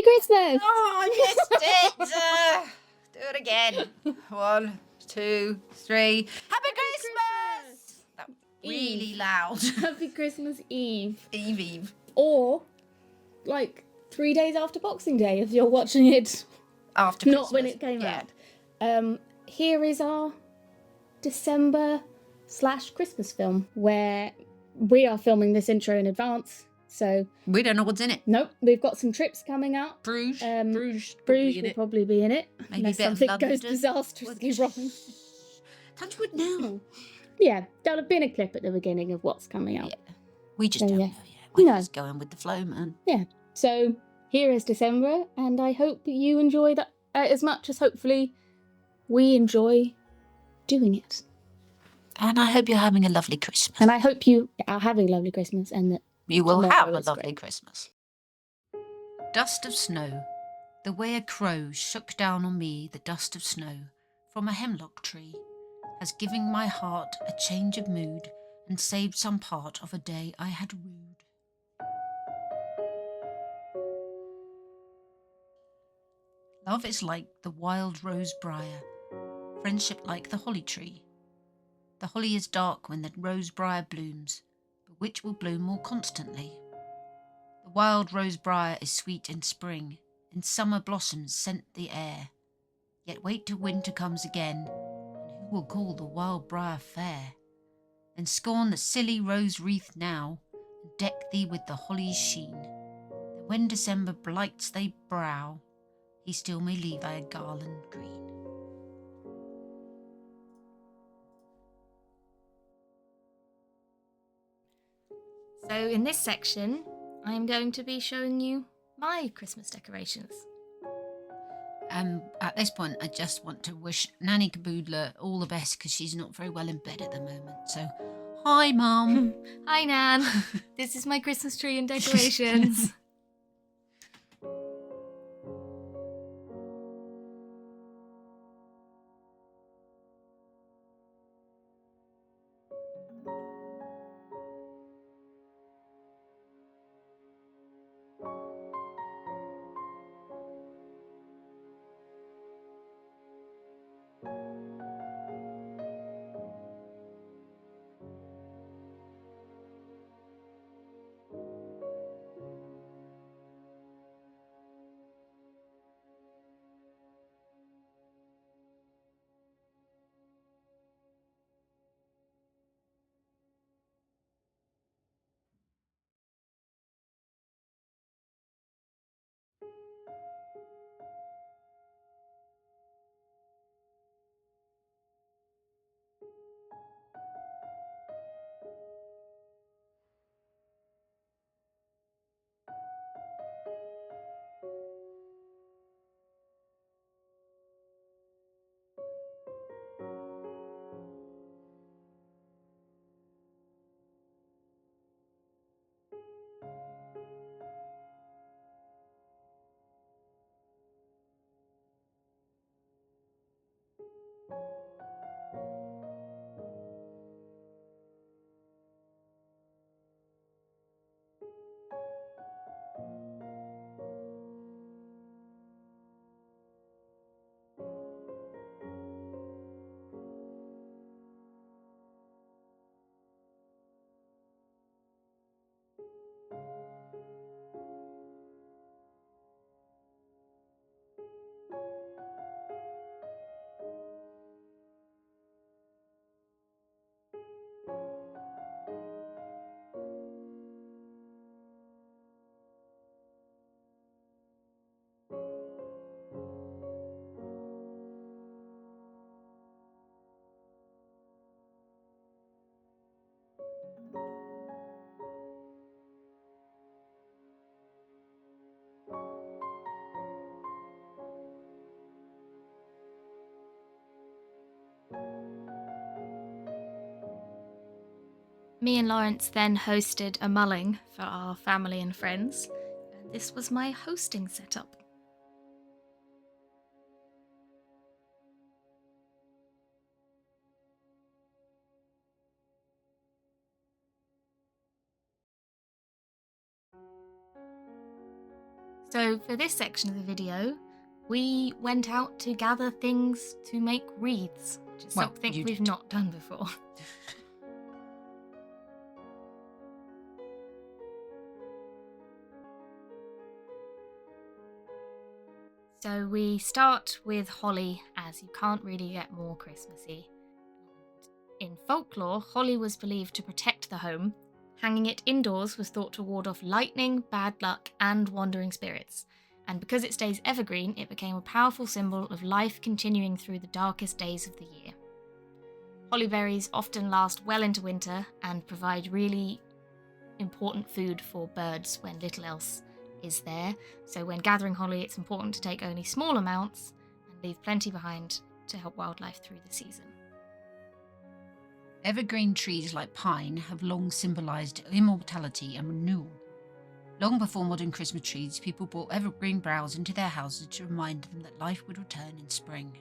Christmas! Oh, I missed it! Do it again. 1, 2, 3. Happy Christmas! That really loud. Happy Christmas Eve. Eve. Or, like, 3 days after Boxing Day if you're watching it. After Not Christmas. when it came out. Here is our December/Christmas film, where we are filming this intro in advance. So we don't know what's in it. Nope, we've got some trips coming up. Bruges. Bruges will probably probably be in it. Maybe unless a bit of something London. goes disastrously wrong. Touch wood now. Yeah, there'll have been a clip at the beginning of what's coming out. Yeah. We just don't know yet. We're just going with the flow, man. Yeah. So here is December, and I hope you enjoy that as much as hopefully we enjoy doing it. And I hope you're having a lovely Christmas. And I hope you are having a lovely Christmas and that you will have a lovely great. Christmas. Dust of snow. The way a crow shook down on me the dust of snow from a hemlock tree has given my heart a change of mood and saved some part of a day I had rued. Love is like the wild rose briar, friendship like the holly tree. The holly is dark when the rose briar blooms, but which will bloom more constantly? The wild rose briar is sweet in spring, in summer blossoms scent the air. Yet wait till winter comes again, and who will call the wild briar fair? And scorn the silly rose wreath now, and deck thee with the holly's sheen, that when December blights thy brow, he still may leave thy garland green. So in this section, I'm going to be showing you my Christmas decorations. At this point, I just want to wish Nanny Caboodle all the best because she's not very well in bed at the moment. So, hi, Mum. Hi, Nan. This is my Christmas tree and decorations. Me and Lawrence then hosted a mulling for our family and friends, and this was my hosting setup. So for this section of the video, we went out to gather things to make wreaths, which is Well, something you we've did. not done before. So we start with holly, as you can't really get more Christmassy. In folklore, holly was believed to protect the home. Hanging it indoors was thought to ward off lightning, bad luck, and wandering spirits. And because it stays evergreen, it became a powerful symbol of life continuing through the darkest days of the year. Holly berries often last well into winter and provide really important food for birds when little else is there. So when gathering holly, it's important to take only small amounts and leave plenty behind to help wildlife through the season. Evergreen trees like pine have long symbolised immortality and renewal. Long before modern Christmas trees, people brought evergreen boughs into their houses to remind them that life would return in spring.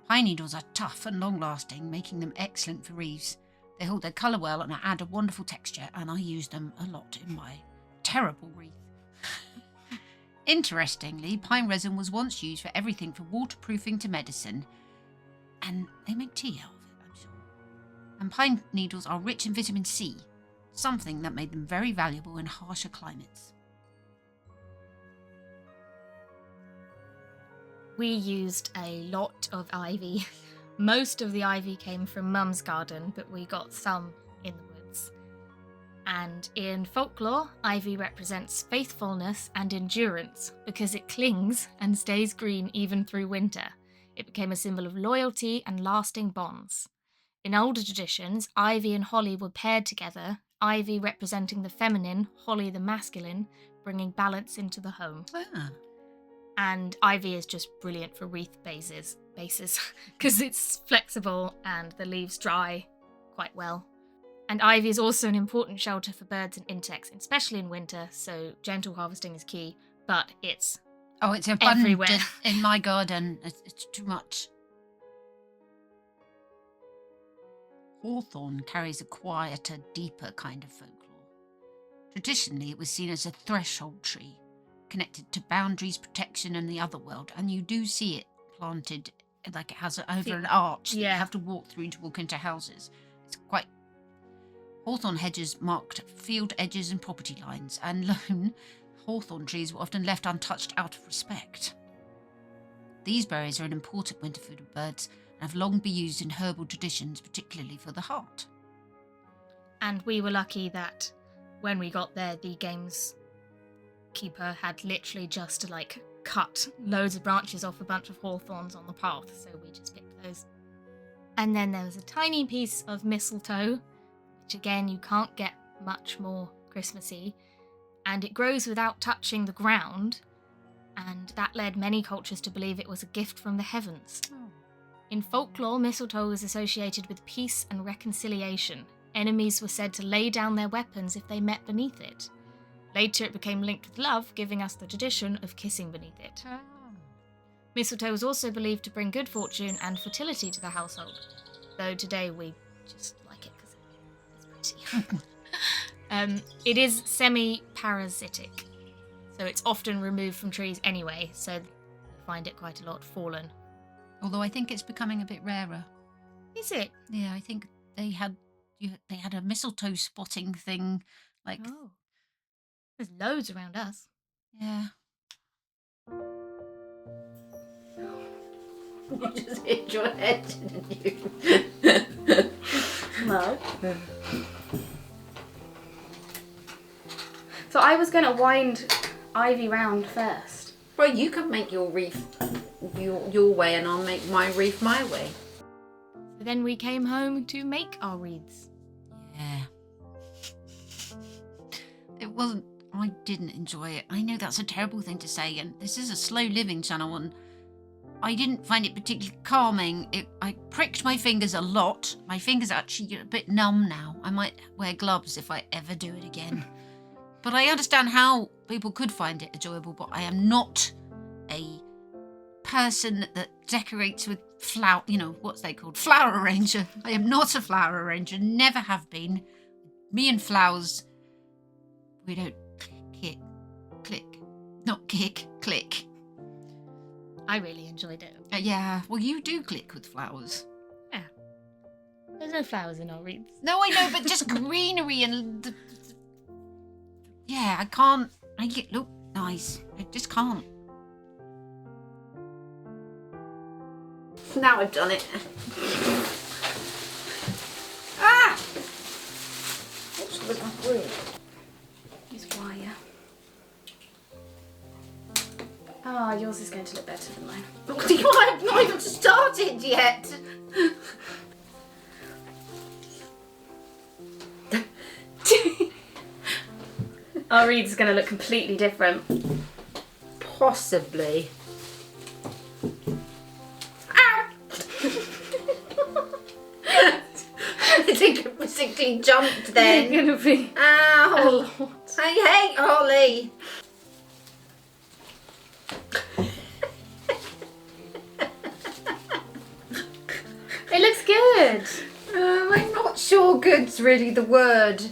Pine needles are tough and long-lasting, making them excellent for wreaths. They hold their colour well and add a wonderful texture, and I use them a lot in my terrible wreath. Interestingly, pine resin was once used for everything from waterproofing to medicine, and they make tea out of it, I'm sure. And pine needles are rich in vitamin C, something that made them very valuable in harsher climates. We used a lot of ivy. Most of the ivy came from Mum's garden, but we got some in the woods. And in folklore, ivy represents faithfulness and endurance because it clings and stays green even through winter. It became a symbol of loyalty and lasting bonds. In older traditions, ivy and holly were paired together, ivy representing the feminine, holly the masculine, bringing balance into the home. Ah. And ivy is just brilliant for wreath bases because it's flexible and the leaves dry quite well. And ivy is also an important shelter for birds and insects, especially in winter, so gentle harvesting is key, but it's It's everywhere. abundant in my garden. It's too much. Hawthorn carries a quieter, deeper kind of folklore. Traditionally, it was seen as a threshold tree, connected to boundaries, protection, and the other world, and you do see it planted like it has over an arch that you have to walk through to walk into houses. It's quite... Hawthorn hedges marked field edges and property lines, and lone hawthorn trees were often left untouched out of respect. These berries are an important winter food of birds and have long been used in herbal traditions, particularly for the heart. And we were lucky that when we got there, the gamekeeper had literally just cut loads of branches off a bunch of hawthorns on the path, so we just picked those. And then there was a tiny piece of mistletoe, which again you can't get much more Christmassy, and it grows without touching the ground, and that led many cultures to believe it was a gift from the heavens. In folklore, mistletoe was associated with peace and reconciliation. Enemies were said to lay down their weapons if they met beneath it. Later it became linked with love, giving us the tradition of kissing beneath it. Mistletoe was also believed to bring good fortune and fertility to the household, though today we just like it because it's pretty. It is semi-parasitic, so it's often removed from trees anyway, so you find it quite a lot fallen. Although I think it's becoming a bit rarer. Is it? Yeah, I think they had a mistletoe spotting thing, Oh. There's loads around us. Yeah. You just hit your head, didn't you? No. So I was going to wind ivy round first. Well, you can make your wreath your way and I'll make my wreath my way. So then we came home to make our wreaths. Yeah. I didn't enjoy it. I know that's a terrible thing to say, and this is a slow living channel, and I didn't find it particularly calming. I pricked my fingers a lot. My fingers are actually a bit numb now. I might wear gloves if I ever do it again. But I understand how people could find it enjoyable, but I am not a person that decorates with flower, what's they called? Flower arranger. I am not a flower arranger, never have been. Me and flowers, we don't click. Not kick, click. I really enjoyed it. Yeah, well, you do click with flowers. There's no flowers in our wreaths. No, I know, but just greenery and... Yeah, I can't... make it look nice. I just can't. Now I've done it. Ah! What's the glue? Use wire. Ah, yours is going to look better than mine. I've not even started yet. Our wreath is going to look completely different. Possibly. Ow! I think I physically jumped then. It's going to be Ow! a lot. I hate Holly. It looks good. I'm not sure good's really the word.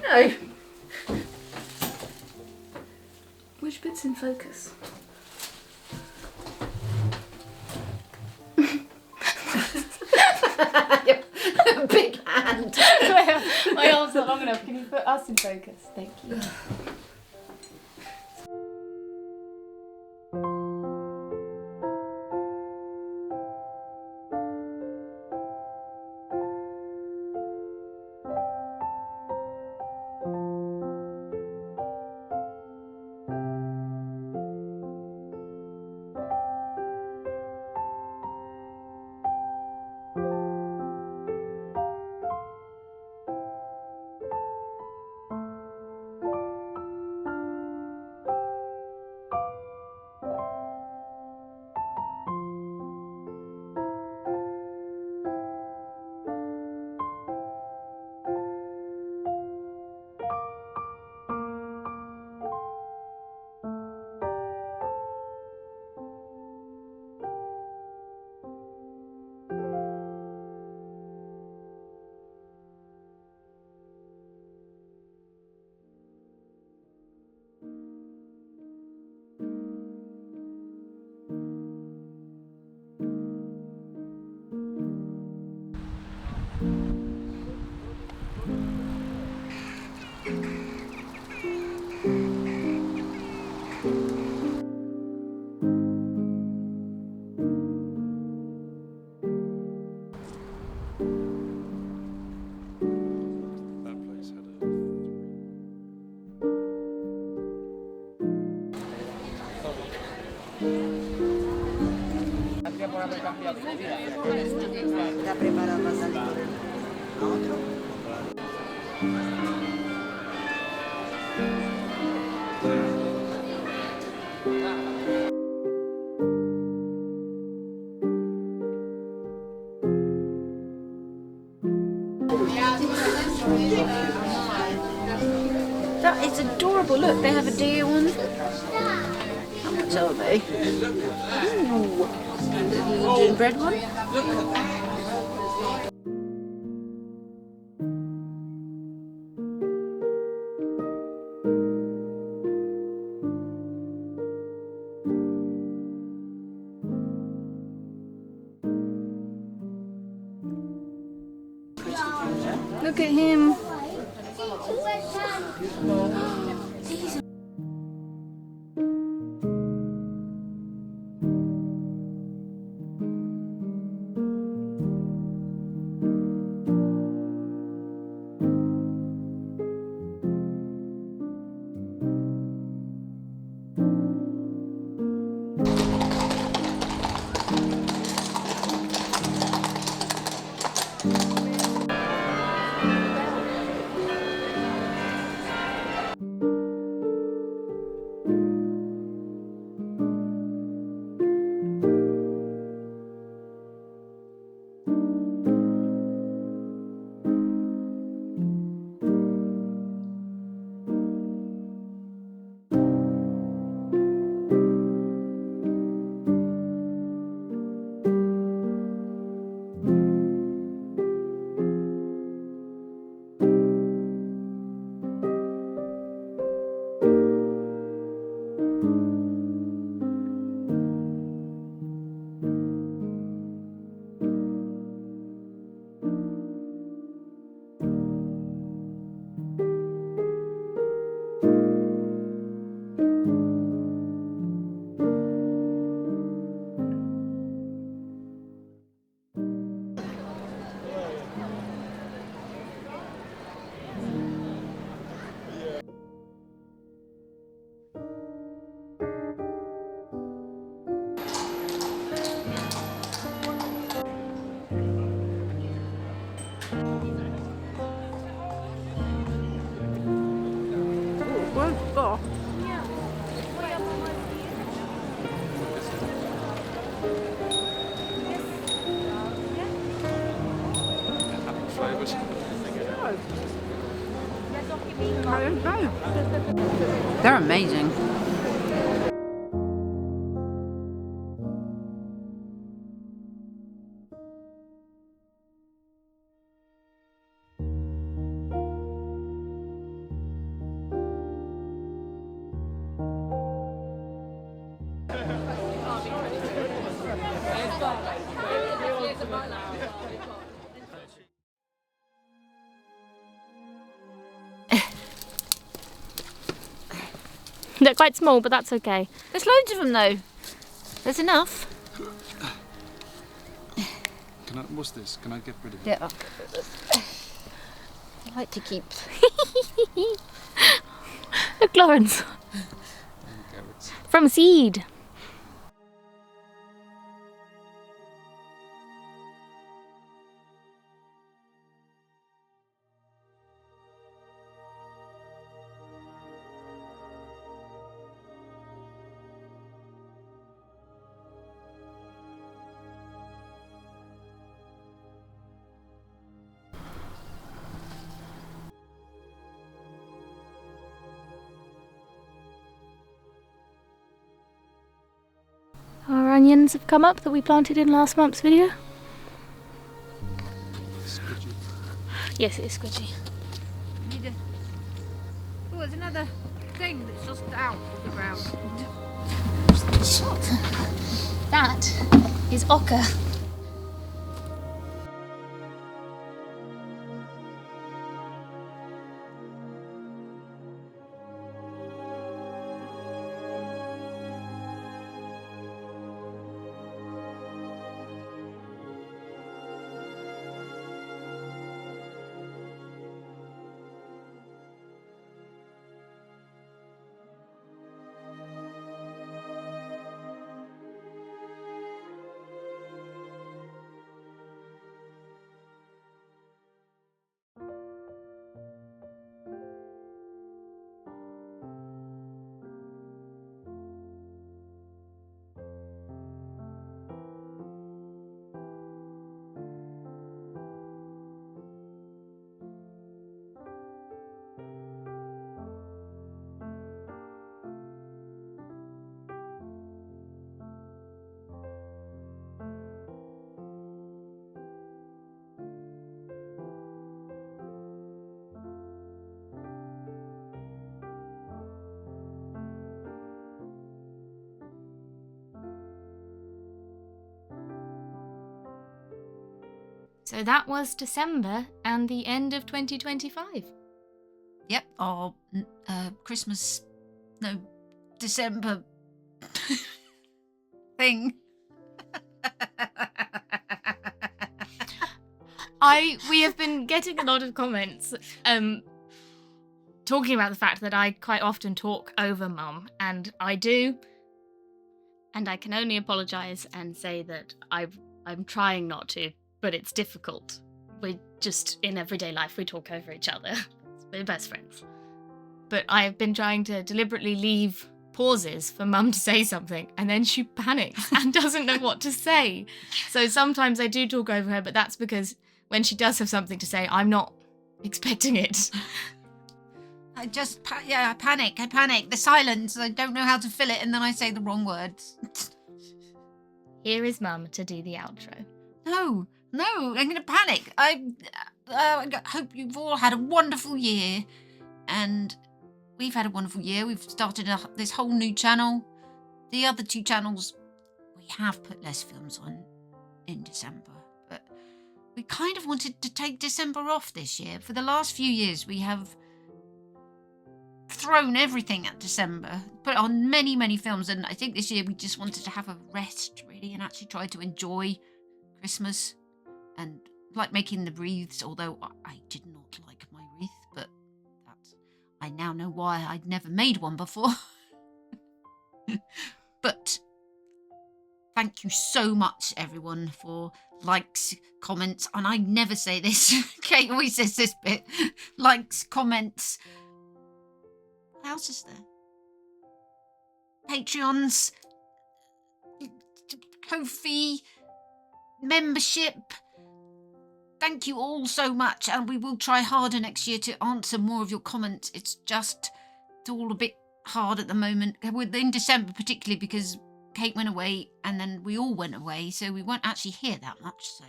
No. Which bit's in focus? Big hand. My arm's not long enough. Can you put us in focus? Thank you. ¿Está preparado para salir a otro? That is adorable. Look, they have a deer one. How much are they? Ooh. The gingerbread one. Look at him. I don't know. They're amazing. They're quite small, but that's okay. There's loads of them though. There's enough. What's this? Can I get rid of it? Yeah. I like to keep. Look, Lawrence. Carrots. From seed. Our onions have come up that we planted in last month's video. Squidgy. Yes, it is squidgy. Need a... Oh, there's another thing that's just out of the ground. That is ochre. So that was December and the end of 2025. Yep, our Christmas, no, December thing. We have been getting a lot of comments talking about the fact that I quite often talk over Mum, and I do, and I can only apologise and say that I'm trying not to, but it's difficult. We just, in everyday life, we talk over each other. We're best friends. But I have been trying to deliberately leave pauses for Mum to say something, and then she panics and doesn't know what to say. So sometimes I do talk over her, but that's because when she does have something to say, I'm not expecting it. I just, I panic. The silence, I don't know how to fill it, and then I say the wrong words. Here is Mum to do the outro. No, I'm going to panic. I hope you've all had a wonderful year, and we've had a wonderful year. We've started this whole new channel. The other two channels, we have put less films on in December, but we kind of wanted to take December off this year. For the last few years, we have thrown everything at December, put on many, many films, and I think this year we just wanted to have a rest, really, and actually try to enjoy Christmas. And like making the wreaths, although I did not like my wreath, but I now know why I'd never made one before. But thank you so much, everyone, for likes, comments, and I never say this. Kate always says this bit. Likes, comments. What else is there? Patreons, Ko-fi, membership, thank you all so much, and we will try harder next year to answer more of your comments. It's all a bit hard at the moment, in December particularly, because Kate went away and then we all went away, so we won't actually hear that much. So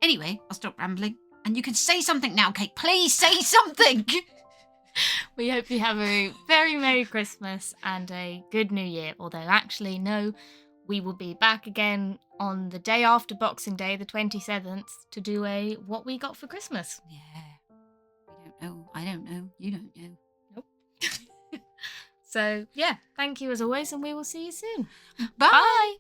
anyway, I'll stop rambling, and you can say something now, Kate. Please say something. We hope you have a very Merry Christmas and a good New Year. Although, actually, no, we will be back again on the day after Boxing Day, the 27th, to do a What We Got for Christmas. Yeah. We don't know. I don't know. You don't know. Nope. So, yeah, thank you as always, and we will see you soon. Bye. Bye.